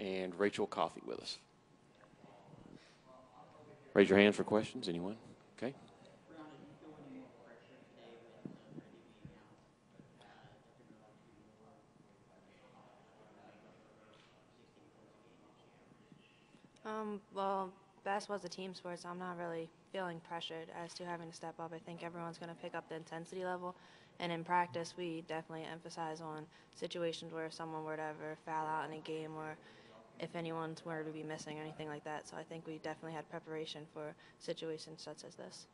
and Rachel Coffey with us. Raise your hand for questions. Anyone? Okay. Well, basketball's a team sport, so I'm not really feeling pressured as to having to step up. I think everyone's going to pick up the intensity level, and in practice, we definitely emphasize on situations where if someone were to ever foul out in a game or if anyone were to be missing or anything like that. So I think we definitely had preparation for situations such as this.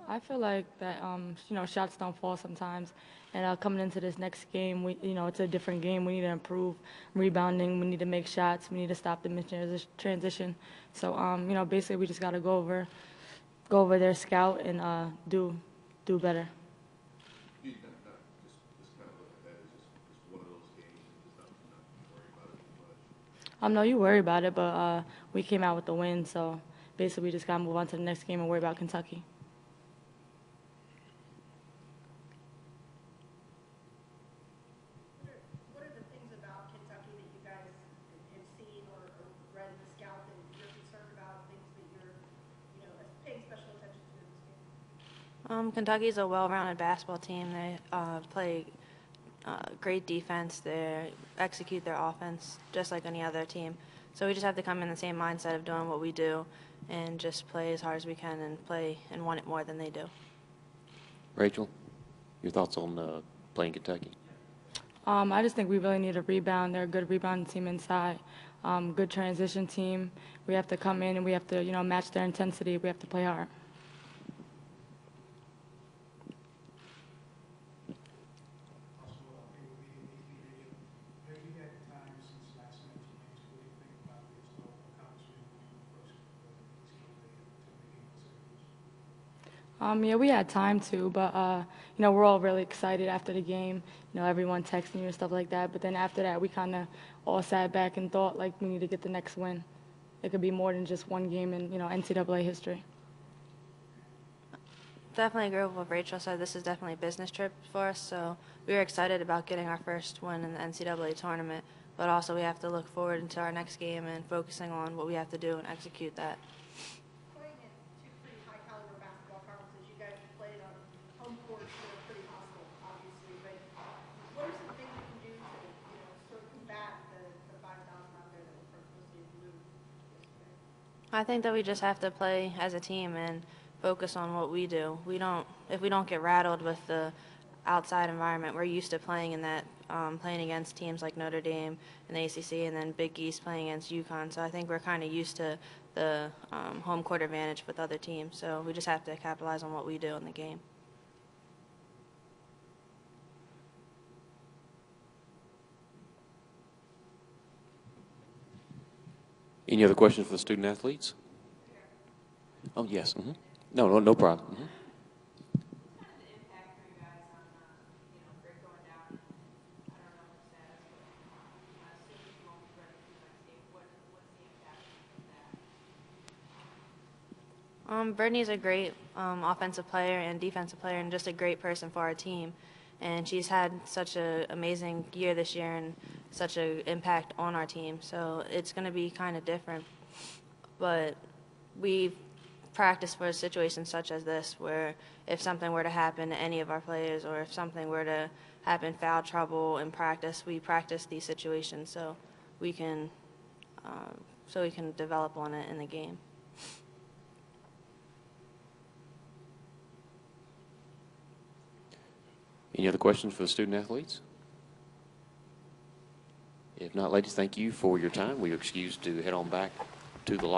I feel like that, shots don't fall sometimes. And coming into this next game, it's a different game. We need to improve rebounding. We need to make shots. We need to stop the mid-transition. So, basically we just got to go over their scout and do better. No, you worry about it, but we came out with the win. So basically we just got to move on to the next game and worry about Kentucky. Kentucky's a well-rounded basketball team. They play great defense. They execute their offense just like any other team. So we just have to come in the same mindset of doing what we do and just play as hard as we can and play and want it more than they do. Rachel, your thoughts on playing Kentucky? I just think we really need a rebound. They're a good rebounding team inside, good transition team. We have to come in and we have to, match their intensity. We have to play hard. Yeah, we had time to, but, we're all really excited after the game. Everyone texting you and stuff like that. But then after that, we kind of all sat back and thought, like, we need to get the next win. It could be more than just one game in, NCAA history. Definitely agree with what Rachel said. This is definitely a business trip for us, so we were excited about getting our first win in the NCAA tournament, but also we have to look forward into our next game and focusing on what we have to do and execute that. Playing in two pretty high-caliber basketball conferences, you guys have played on home courts that are pretty hostile, obviously, but what are some things you can do to, sort of combat the 5,000 out there that were mostly blue yesterday? I think that we just have to play as a team and focus on what we do. If we don't get rattled with the outside environment, we're used to playing in that, playing against teams like Notre Dame and the ACC, and then Big East playing against UConn. So I think we're kind of used to the home court advantage with other teams. So we just have to capitalize on what we do in the game. Any other questions for the student athletes? Oh, yes. Mm-hmm. No problem. Mm-hmm. Brittany's a great offensive player and defensive player and just a great person for our team. And she's had such an amazing year this year and such an impact on our team. So it's going to be kind of different. But we practice for situations such as this where if something were to happen to any of our players or if something were to happen, foul trouble in practice, we practice these situations so we can develop on it in the game. Any other questions for the student athletes? If not, ladies, thank you for your time. We are excused to head on back to the locker.